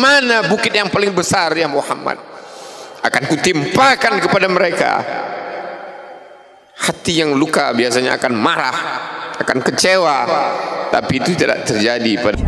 mana bukit yang paling besar ya Muhammad? Akan kutimpakan kepada mereka. Hati yang luka biasanya akan marah, akan kecewa, tapi itu tidak terjadi pada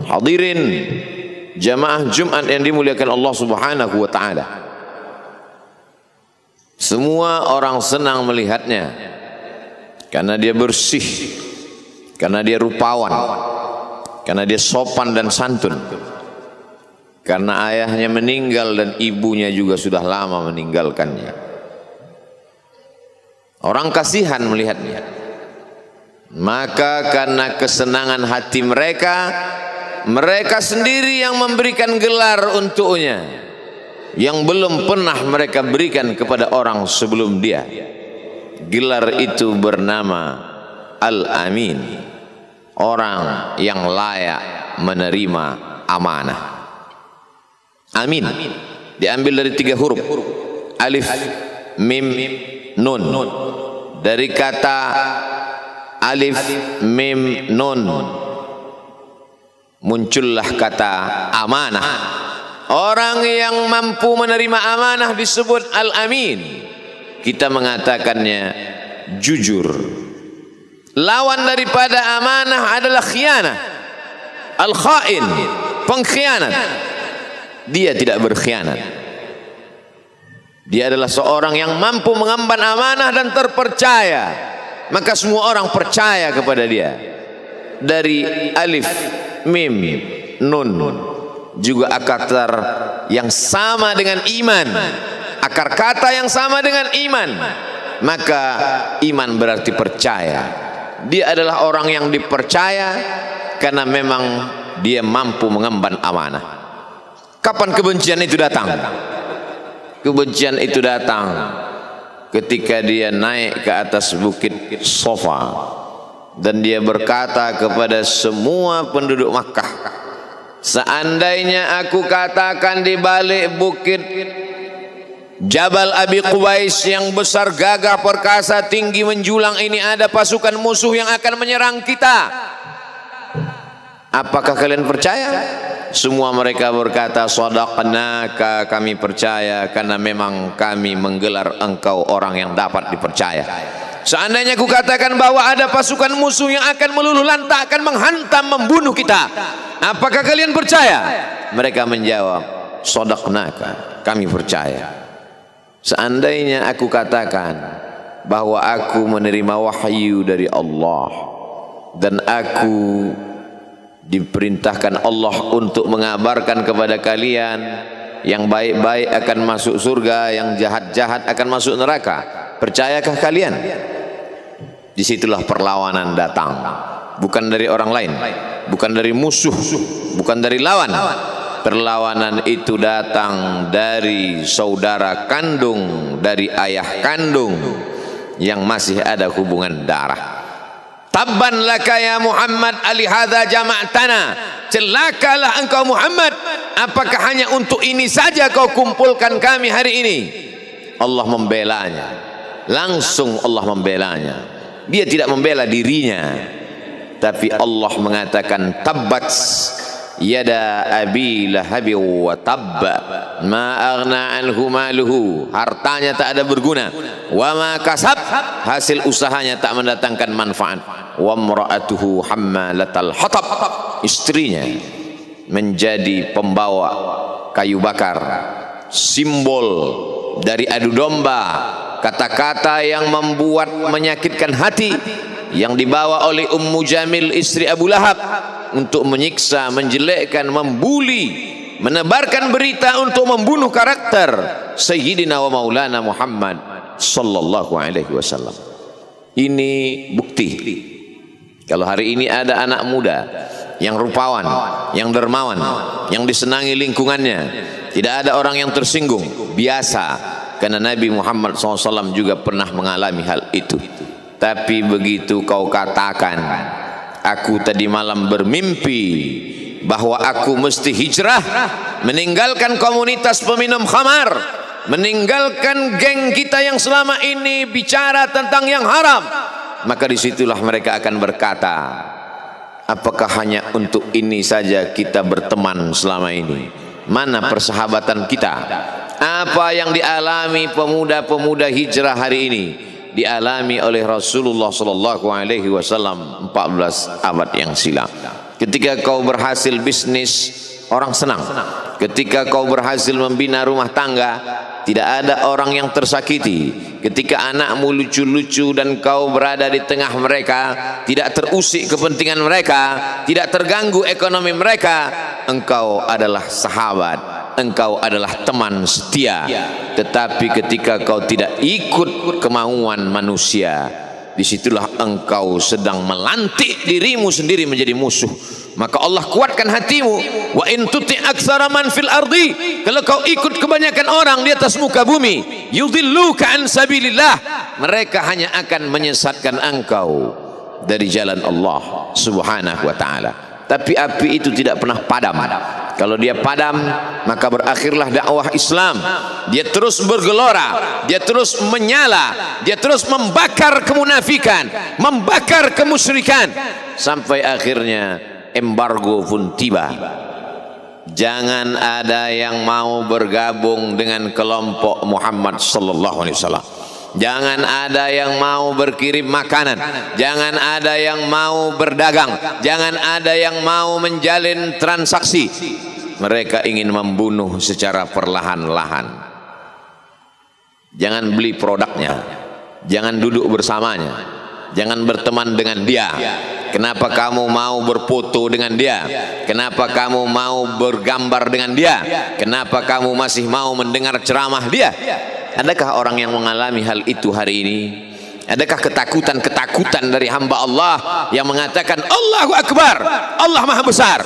hadirin jamaah Jumat yang dimuliakan Allah Subhanahu wa taala. Semua orang senang melihatnya karena dia bersih, karena dia rupawan, karena dia sopan dan santun. Karena ayahnya meninggal dan ibunya juga sudah lama meninggalkannya. Orang kasihan melihatnya. Maka karena kesenangan hati mereka, mereka sendiri yang memberikan gelar untuknya yang belum pernah mereka berikan kepada orang sebelum dia. Gelar itu bernama Al-Amin, orang yang layak menerima amanah. Amin diambil dari 3 huruf, alif, mim, nun. Dari kata alif, mim, nun muncullah kata amanah. Orang yang mampu menerima amanah disebut Al-Amin. Kita mengatakannya jujur. Lawan daripada amanah adalah khianah, al-khain, pengkhianat. Dia tidak berkhianat. Dia adalah seorang yang mampu mengemban amanah dan terpercaya, maka semua orang percaya kepada dia. Dari alif, mim, nun juga akar yang sama dengan iman, akar kata yang sama dengan iman, maka iman berarti percaya. Dia adalah orang yang dipercaya karena memang dia mampu mengemban amanah. Kapan kebencian itu datang? Kebencian itu datang ketika dia naik ke atas bukit Safa dan dia berkata kepada semua penduduk Makkah, seandainya aku katakan di balik bukit Jabal Abi Qubais yang besar, gagah, perkasa, tinggi, menjulang ini ada pasukan musuh yang akan menyerang kita, apakah kalian percaya? Semua mereka berkata, shadaqnaka, kami percaya karena memang kami menggelar engkau orang yang dapat dipercaya. Seandainya aku katakan bahwa ada pasukan musuh yang akan meluluh lantakkan, menghantam, membunuh kita, apakah kalian percaya? Mereka menjawab, shadaqnaka, kami percaya. Seandainya aku katakan bahwa aku menerima wahyu dari Allah dan aku diperintahkan Allah untuk mengabarkan kepada kalian yang baik-baik akan masuk surga, yang jahat-jahat akan masuk neraka, percayakah kalian? Disitulah perlawanan datang, bukan dari orang lain, bukan dari musuh, bukan dari lawan. Perlawanan itu datang dari saudara kandung, dari ayah kandung yang masih ada hubungan darah. Tabban laka ya Muhammad alihadza jama'tana, celakalah engkau Muhammad, apakah hanya untuk ini saja kau kumpulkan kami hari ini? Allah membelanya, langsung Allah membelanya. Dia tidak membela dirinya, tapi Allah mengatakan tabbat yada abi lahabi wa tabba ma aghna anhu maluhu, hartanya tak ada berguna, wa ma kasab, hasil usahanya tak mendatangkan manfaat, wa imra'atuhu hammalatal hatab, istrinya menjadi pembawa kayu bakar, simbol dari adu domba, kata-kata yang membuat menyakitkan hati yang dibawa oleh Ummu Jamil istri Abu Lahab untuk menyiksa, menjelekkan, membuli, menebarkan berita untuk membunuh karakter Sayyidina wa Maulana Muhammad sallallahu alaihi wasallam. Ini bukti kalau hari ini ada anak muda yang rupawan, yang dermawan, yang disenangi lingkungannya. Tidak ada orang yang tersinggung, biasa. Karena Nabi Muhammad SAW juga pernah mengalami hal itu. Tapi begitu kau katakan, aku tadi malam bermimpi bahwa aku mesti hijrah, meninggalkan komunitas peminum khamar, meninggalkan geng kita yang selama ini bicara tentang yang haram, maka disitulah mereka akan berkata, apakah hanya untuk ini saja kita berteman selama ini? Mana persahabatan kita? Apa yang dialami pemuda-pemuda hijrah hari ini dialami oleh Rasulullah SAW 14 abad yang silam. Ketika kau berhasil bisnis, orang senang. Ketika kau berhasil membina rumah tangga, tidak ada orang yang tersakiti. Ketika anakmu lucu-lucu dan kau berada di tengah mereka, tidak terusik kepentingan mereka, tidak terganggu ekonomi mereka, engkau adalah sahabat, engkau adalah teman setia. Tetapi ketika kau tidak ikut kemauan manusia, disitulah engkau sedang melantik dirimu sendiri menjadi musuh. Maka Allah kuatkan hatimu. Wa in tuti' aktsara man fil ardi, kalau kau ikut kebanyakan orang di atas muka bumi, yudhilluka an sabilillah, mereka hanya akan menyesatkan engkau dari jalan Allah Subhanahu wa taala. Tapi api itu tidak pernah padam. Kalau dia padam, maka berakhirlah dakwah Islam. Dia terus bergelora, dia terus menyala, dia terus membakar kemunafikan, membakar kemusyrikan, sampai akhirnya embargo pun tiba. Jangan ada yang mau bergabung dengan kelompok Muhammad sallallahu alaihi wasallam. Jangan ada yang mau berkirim makanan, jangan ada yang mau berdagang, jangan ada yang mau menjalin transaksi. Mereka ingin membunuh secara perlahan-lahan. Jangan beli produknya, jangan duduk bersamanya, jangan berteman dengan dia. Kenapa kamu mau berfoto dengan dia? Kenapa kamu mau bergambar dengan dia? Kenapa kamu masih mau mendengar ceramah dia? Adakah orang yang mengalami hal itu hari ini? Adakah ketakutan-ketakutan dari hamba Allah yang mengatakan Allahu Akbar, Allah Maha Besar,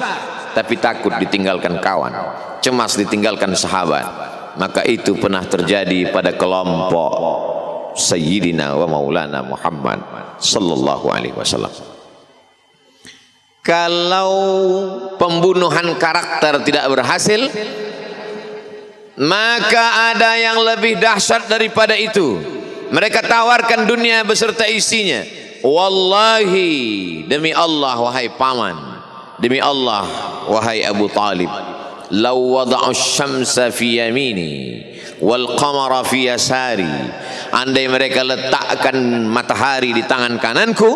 tapi takut ditinggalkan kawan, cemas ditinggalkan sahabat? Maka itu pernah terjadi pada kelompok Sayyidina wa Maulana Muhammad sallallahu alaihi wasallam. Kalau pembunuhan karakter tidak berhasil, maka ada yang lebih dahsyat daripada itu. Mereka tawarkan dunia beserta isinya. Wallahi, demi Allah wahai paman, demi Allah wahai Abu Talib, law wada'u syamsa fi yamini wal qamara fi yasari, andai mereka letakkan matahari di tangan kananku,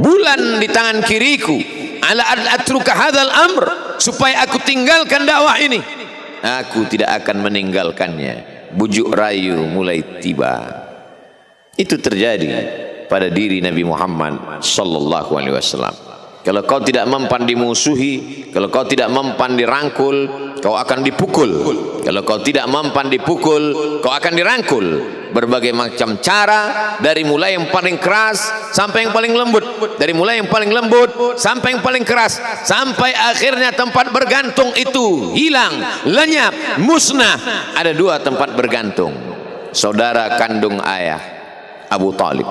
bulan di tangan kiriku, ala atruka hadzal amr, supaya aku tinggalkan dakwah ini, aku tidak akan meninggalkannya. Bujuk rayu mulai tiba. Itu terjadi pada diri Nabi Muhammad sallallahu alaihi wasallam. Kalau kau tidak mempan dimusuhi, kalau kau tidak mempan dirangkul, kau akan dipukul. Kalau kau tidak mempan dipukul, kau akan dirangkul. Berbagai macam cara, dari mulai yang paling keras sampai yang paling lembut, dari mulai yang paling lembut sampai yang paling keras, sampai akhirnya tempat bergantung itu hilang, lenyap, musnah. Ada dua tempat bergantung, saudara kandung ayah Abu Talib.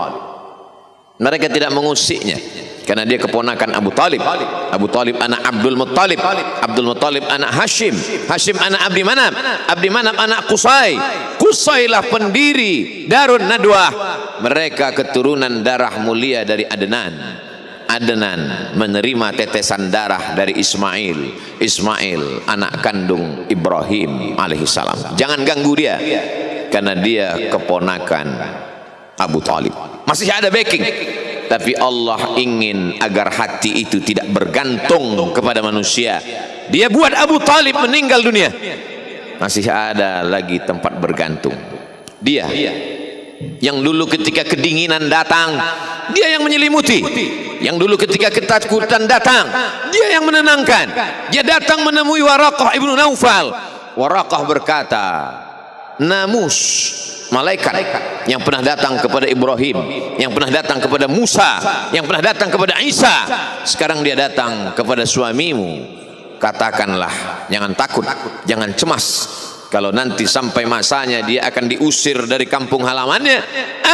Mereka tidak mengusiknya karena dia keponakan Abu Talib. Abu Talib anak Abdul Muttalib, Abdul Muttalib anak Hashim, Hashim anak Abdi Manaf, Abdi Manaf anak Qusay, Qusaylah pendiri Darun Nadwah. Mereka keturunan darah mulia dari Adnan. Adnan menerima tetesan darah dari Ismail. Ismail anak kandung Ibrahim alaihissalam. Jangan ganggu dia karena dia keponakan Abu Talib. Masih ada backing, tapi Allah ingin agar hati itu tidak bergantung kepada manusia. Dia buat Abu Talib meninggal dunia, masih ada lagi tempat bergantung. Dia yang dulu ketika kedinginan datang, dia yang menyelimuti. Yang dulu ketika ketakutan datang, dia yang menenangkan. Dia datang menemui Waraqah ibnu Naufal. Waraqah berkata, Namus, malaikat yang pernah datang kepada Ibrahim, yang pernah datang kepada Musa, yang pernah datang kepada Isa, sekarang dia datang kepada suamimu. Katakanlah, jangan takut, jangan cemas. Kalau nanti sampai masanya dia akan diusir dari kampung halamannya,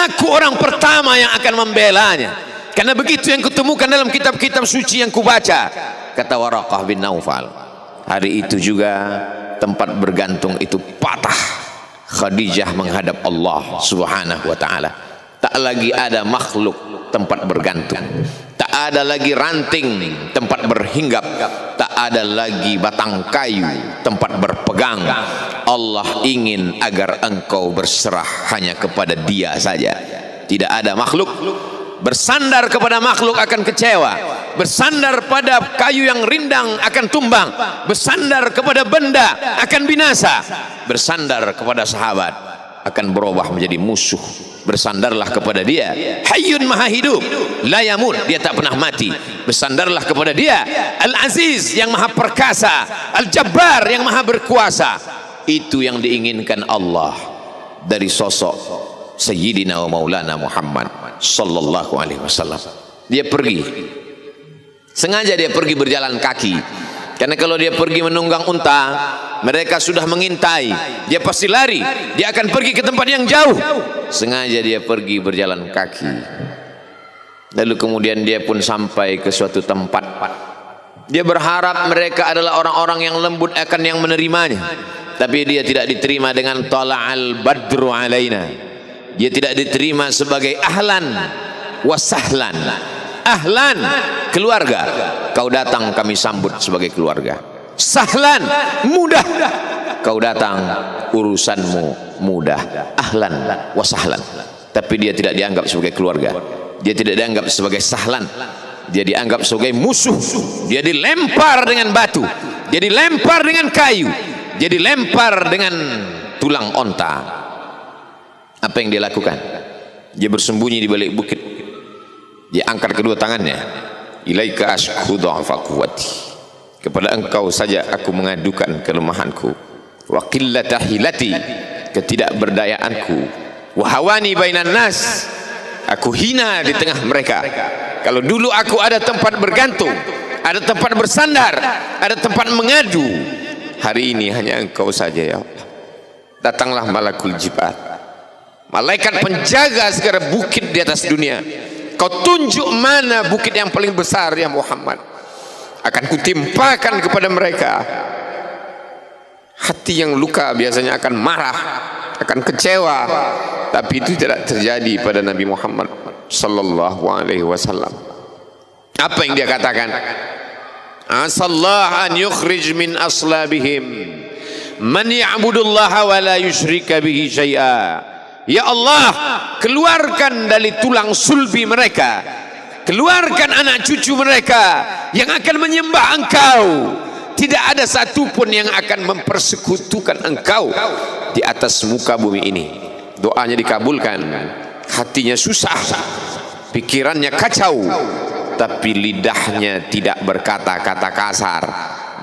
aku orang pertama yang akan membelanya. Karena begitu yang kutemukan dalam kitab-kitab suci yang kubaca, kata Waraqah bin Naufal. Hari itu juga tempat bergantung itu patah. Khadijah menghadap Allah subhanahu wa ta'ala. Tak lagi ada makhluk tempat bergantung, tak ada lagi ranting tempat berhinggap, tak ada lagi batang kayu tempat berpegang. Allah ingin agar engkau berserah hanya kepada Dia saja. Tidak ada makhluk. Bersandar kepada makhluk akan kecewa, bersandar pada kayu yang rindang akan tumbang, bersandar kepada benda akan binasa, bersandar kepada sahabat akan berubah menjadi musuh. Bersandarlah kepada Dia, Hayyun Maha Hidup, la yamut, Dia tak pernah mati. Bersandarlah kepada Dia, Al-Aziz yang Maha Perkasa, Al-Jabbar yang Maha Berkuasa. Itu yang diinginkan Allah dari sosok Sayyidina wa Maulana Muhammad sallallahu alaihi wasallam. Dia pergi, sengaja dia pergi berjalan kaki, karena kalau dia pergi menunggang unta, mereka sudah mengintai, dia pasti lari, dia akan pergi ke tempat yang jauh. Sengaja dia pergi berjalan kaki. Lalu kemudian dia pun sampai ke suatu tempat. Dia berharap mereka adalah orang-orang yang lembut akan yang menerimanya, tapi dia tidak diterima dengan tala'al badru alaina. Dia tidak diterima sebagai ahlan wasahlan. Ahlan, keluarga, kau datang kami sambut sebagai keluarga. Sahlan, mudah, kau datang urusanmu mudah. Ahlan wasahlan. Tapi dia tidak dianggap sebagai keluarga, dia tidak dianggap sebagai sahlan, dia dianggap sebagai musuh. Dia dilempar dengan batu, dia dilempar dengan kayu, dia dilempar dengan tulang onta. Apa yang dia lakukan? Dia bersembunyi di balik bukit. Dia angkat kedua tangannya. Ilaika ashku dha'fa quwwati. Kepada engkau saja aku mengadukan kelemahanku. Wa qillata hilati, ketidakberdayaanku. Wa hawani bainan nas, aku hina di tengah mereka. Kalau dulu aku ada tempat bergantung, ada tempat bersandar, ada tempat mengadu, hari ini hanya engkau saja ya Allah. Datanglah malakul jibat, malaikat penjaga segala bukit di atas dunia. Kau tunjuk mana bukit yang paling besar ya Muhammad, akan kutimpakan kepada mereka. Hati yang luka biasanya akan marah, akan kecewa, tapi itu tidak terjadi pada Nabi Muhammad sallallahu alaihi wasallam. Apa yang dia katakan? Asallah an yukhrij min aslabihim man ya'budullaha wa la yusyrika bihi syai'a. Ya Allah, keluarkan dari tulang sulbi mereka, keluarkan anak cucu mereka yang akan menyembah Engkau. Tidak ada satupun yang akan mempersekutukan Engkau di atas muka bumi ini. Doanya dikabulkan, hatinya susah, pikirannya kacau, tapi lidahnya tidak berkata-kata kasar.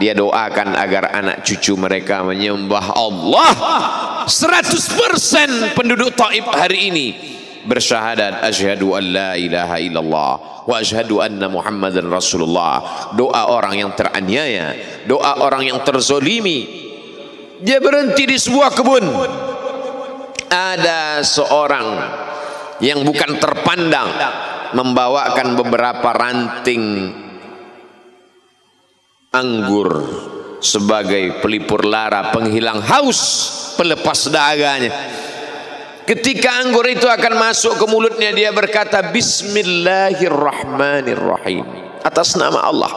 Dia doakan agar anak cucu mereka menyembah Allah. 100% penduduk Taif hari ini bersyahadat asyhadu an la ilaha illallah wa asyhadu anna Muhammadan Rasulullah. Doa orang yang teraniaya, doa orang yang terzolimi. Dia berhenti di sebuah kebun. Ada seorang yang bukan terpandang membawakan beberapa ranting anggur sebagai pelipur lara, penghilang haus, pelepas dahaganya. Ketika anggur itu akan masuk ke mulutnya, dia berkata Bismillahirrahmanirrahim, atas nama Allah.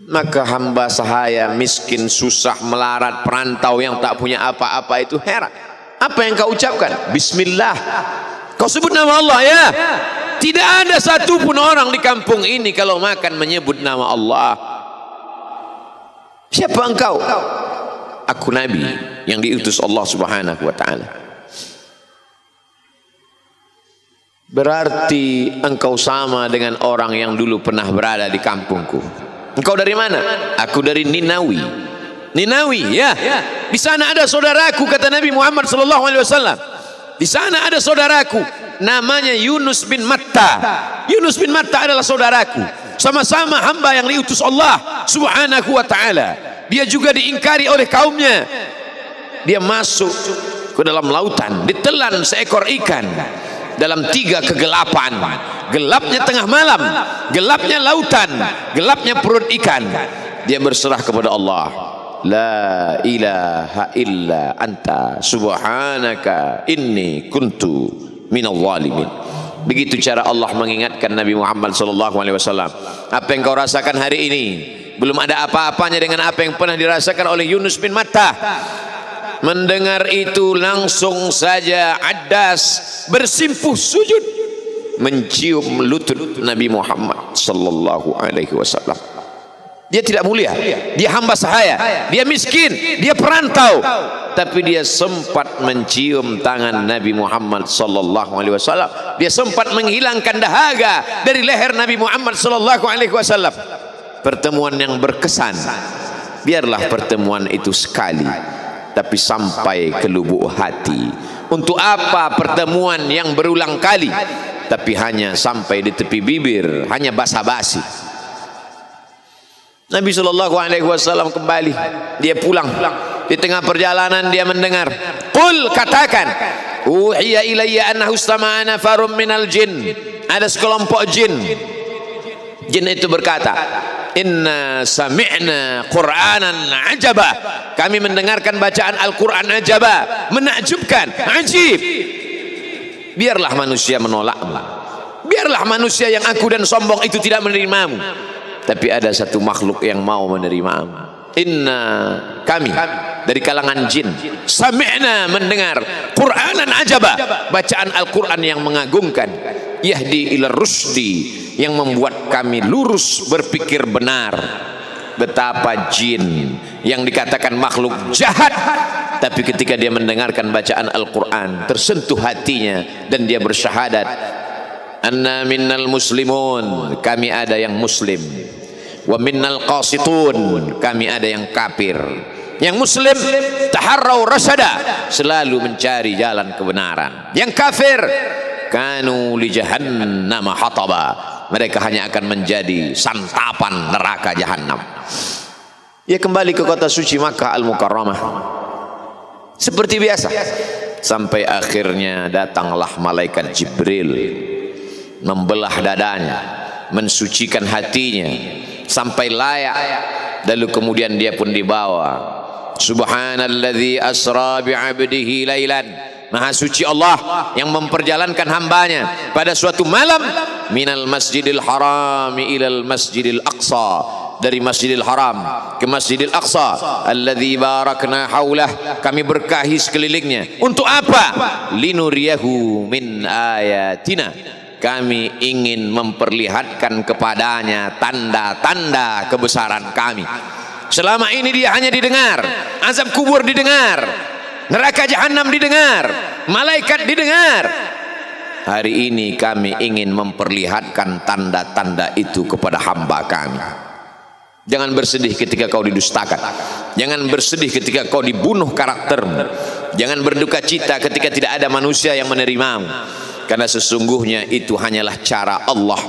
Maka hamba sahaya miskin, susah, melarat, perantau yang tak punya apa-apa itu heran. Apa yang kau ucapkan? Bismillah. Kau sebut nama Allah ya. Tidak ada satupun orang di kampung ini kalau makan menyebut nama Allah. Siapa engkau? Aku Nabi yang diutus Allah subhanahu wa ta'ala. Berarti engkau sama dengan orang yang dulu pernah berada di kampungku. Engkau dari mana? Aku dari Ninawi. Ninawi ya. Di sana ada saudaraku, kata Nabi Muhammad sallallahu alaihi wasallam. Di sana ada saudaraku namanya Yunus bin Matta. Yunus bin Matta adalah saudaraku. Sama-sama hamba yang diutus Allah Subhanahu wa taala. Dia juga diingkari oleh kaumnya. Dia masuk ke dalam lautan, ditelan seekor ikan dalam 3 kegelapan. Gelapnya tengah malam, gelapnya lautan, gelapnya perut ikan. Dia berserah kepada Allah. La ilaha illa anta subhanaka inni kuntu minal zalimin. Begitu cara Allah mengingatkan Nabi Muhammad sallallahu alaihi wasallam. Apa yang kau rasakan hari ini belum ada apa-apanya dengan apa yang pernah dirasakan oleh Yunus bin Matta. Mendengar itu langsung saja Addas bersimpuh sujud mencium lutut Nabi Muhammad sallallahu alaihi wasallam. Dia tidak mulia, dia hamba sahaya, dia miskin, dia perantau, tapi dia sempat mencium tangan Nabi Muhammad sallallahu alaihi wasallam. Dia sempat menghilangkan dahaga dari leher Nabi Muhammad sallallahu alaihi wasallam. Pertemuan yang berkesan. Biarlah pertemuan itu sekali, tapi sampai ke lubuk hati. Untuk apa pertemuan yang berulang kali tapi hanya sampai di tepi bibir, hanya basa-basi? Nabi sallallahu alaihi wasallam kembali, dia pulang. Di tengah perjalanan dia mendengar, qul, katakan, uhiya ilayya annahu istama'a nafarun minal jin. Ada sekelompok jin. Jin itu berkata, inna sami'na qur'anan ajaba. Kami mendengarkan bacaan Al-Quran ajaba, menakjubkan, ajib. Biarlah manusia menolakmu, biarlah manusia yang aku dan sombong itu tidak menerimamu, tapi ada satu makhluk yang mau menerimamu. Inna, kami dari kalangan jin, sami'na, mendengar Qur'anan ajaba, bacaan Al-Quran yang mengagumkan, yahdi ila rusdi, yang membuat kami lurus berpikir benar. Betapa jin yang dikatakan makhluk jahat, tapi ketika dia mendengarkan bacaan Al-Quran tersentuh hatinya dan dia bersyahadat, anna minnal muslimun, kami ada yang muslim, wa minnal qasitun, kami ada yang kafir. Yang muslim taharrau rasyada, selalu mencari jalan kebenaran. Yang kafir kanu li jahannam hataba, mereka hanya akan menjadi santapan neraka jahanam. Ia kembali ke kota suci Makkah Al-Mukarramah seperti biasa, sampai akhirnya datanglah malaikat Jibril membelah dadanya, mensucikan hatinya sampai layak. Lalu kemudian dia pun dibawa. Subhanalladzi asra bi'abdihi lailan, maha suci Allah yang memperjalankan hambanya pada suatu malam, minal masjidil harami ilal masjidil aqsa, dari masjidil haram ke masjidil aqsa, alladzi barakna haulah, kami berkahi sekelilingnya. Untuk apa? Linuriyahu min ayatina, kami ingin memperlihatkan kepadanya tanda-tanda kebesaran kami. Selama ini dia hanya didengar, azab kubur didengar, neraka jahanam didengar, malaikat didengar. Hari ini kami ingin memperlihatkan tanda-tanda itu kepada hamba kami. Jangan bersedih ketika kau didustakan, jangan bersedih ketika kau dibunuh karaktermu, jangan berduka cita ketika tidak ada manusia yang menerimamu, karena sesungguhnya itu hanyalah cara Allah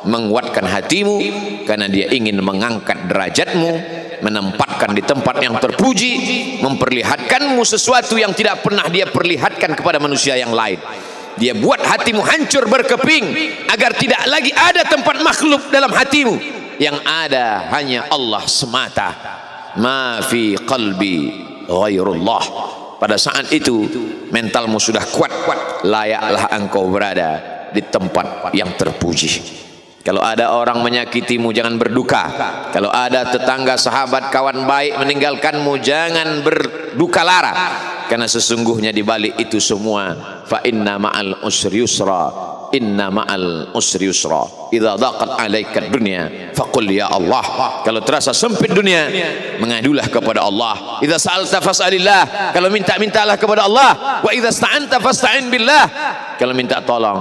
menguatkan hatimu, karena dia ingin mengangkat derajatmu, menempatkan di tempat yang terpuji, memperlihatkanmu sesuatu yang tidak pernah dia perlihatkan kepada manusia yang lain. Dia buat hatimu hancur berkeping agar tidak lagi ada tempat makhluk dalam hatimu, yang ada hanya Allah semata. Ma fi qalbi ghairullah. Pada saat itu mentalmu sudah kuat, layaklah engkau berada di tempat yang terpuji. Kalau ada orang menyakitimu, jangan berduka. Kalau ada tetangga, sahabat, kawan baik meninggalkanmu, jangan berduka lara, karena sesungguhnya di balik itu semua, fa inna ma'al usri yusra, inna ma'al usri yusra. Idza daqat 'alaika dunya faqul ya Allah. Kalau terasa sempit dunia, mengadulah kepada Allah. Idza sa'alta fas'alillah, kalau minta-mintalah kepada Allah. Wa idza sta'anta fasta'in billah, kalau minta tolong,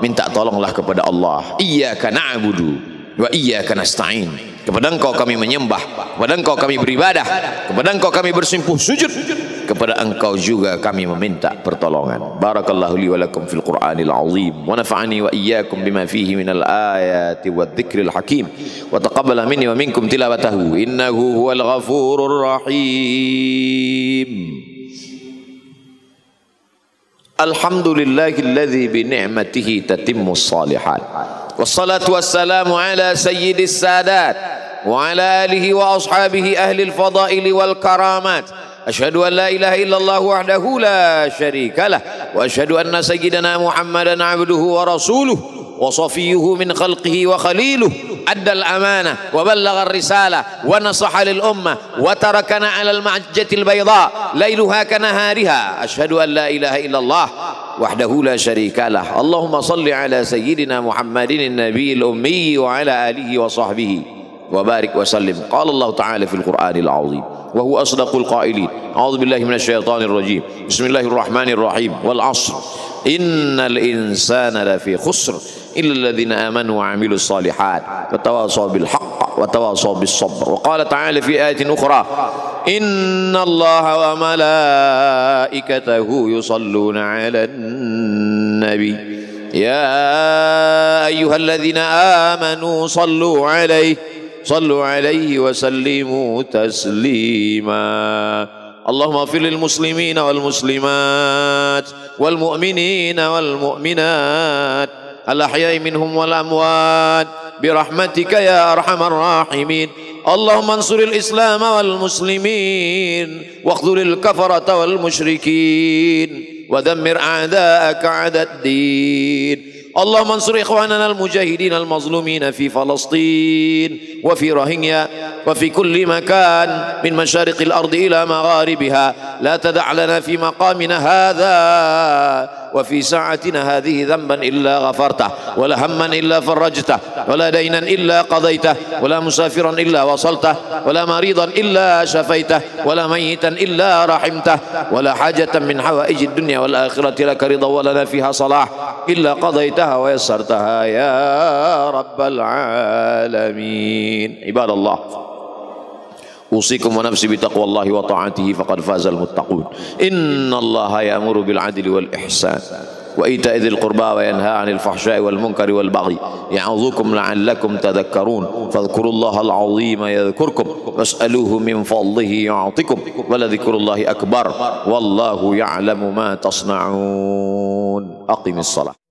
minta tolonglah kepada Allah. Iyyaka na'budu wa iyyaka nasta'in. kepada Engkau kami menyembah, kepada Engkau kami beribadah, kepada Engkau kami bersimpuh sujud, kepada Engkau juga kami meminta pertolongan. Barakallahu li wa lakum fil Qur'anil azim wa nafa'ani wa iyyakum bima fihi minal ayati wadh-dhikril hakim wa taqabbala minni wa minkum tilawatahu innahu huwal ghafurur rahim. Alhamdulillahilladzi bi ni'matihi tatimmus shalihat. Wassalatu wassalamu ala sayyidis sadat wa ala alihi wa ashabihi ahlil fadaili wal karamat. Asyhadu an la ilaha illallah wahdahu la syarika lah wa asyhadu anna sayyidana Muhammadan abduhu wa rasuluhu wa safiyyuhu min khalqihi wa khaliluhu addal amanah wa ballagha ar-risalah wa nasaha lil ummah wa tarakana 'alal mahajjatil bayda lailuha kanahariha. Asyhadu an la ilaha illallah wahdahu la syarika lah. Allahumma salli ala sayyidina Muhammadin an-nabiyil ummi wa ala alihi wa sahbihi wa barik wa sallim. Qala Allah ta'ala fil Qur'anil azim wa huwa asdaqul qailin. A'udzu billahi minasy syaithanir rajim. Bismillahirrahmanirrahim. Wal 'ashr innal insana lafi khusr illa alladhina amanu wa 'amilus shalihat wa tawasaw bil haqq wa tawasaw bis sabr. Wa qala ta'ala fi ayatin ukhra inna Allaha wa malaikatahu yusalluna 'alan nabi ya ayyuhalladzina amanu sallu 'alaihi wa sallimu taslima. Allahumma ighfir lil muslimina wal muslimat wal mu'minina wal mu'minat al ahya'i minhum wal amwat bi rahmatika ya arhamar rahimin. Allahumma ansuril islam wal muslimin wa khzulil kafarata wal musyrikin wa dammir a'da'aka 'adad-din. اللهم انصر إخواننا المجاهدين المظلومين في فلسطين وفي روهينيا وفي كل مكان من مشارق الأرض إلى مغاربها. لا تدع لنا في مقامنا هذا وفي ساعتنا هذه ذنبا إلا غفرته ولا هما إلا فرجته ولا دينا إلا قضيته ولا مسافرا إلا وصلته ولا مريضا إلا شفيته ولا ميتا إلا رحمته ولا حاجة من حوائج الدنيا والآخرة لك رضا ولنا فيها صلاح إلا قضيتها ويسرتها يا رب العالمين. عباد الله أوصيكم ونفسي بتقوى الله وطاعته فقد فاز المتقون. إن الله يأمر بالعدل والإحسان وإيتاء ذي القربى وينهى عن الفحشاء والمنكر والبغي يعظكم لعلكم تذكرون. فاذكروا الله العظيم يذكركم واسألوه من فضله يعطكم ولذكر الله أكبر والله يعلم ما تصنعون. أقم الصلاة.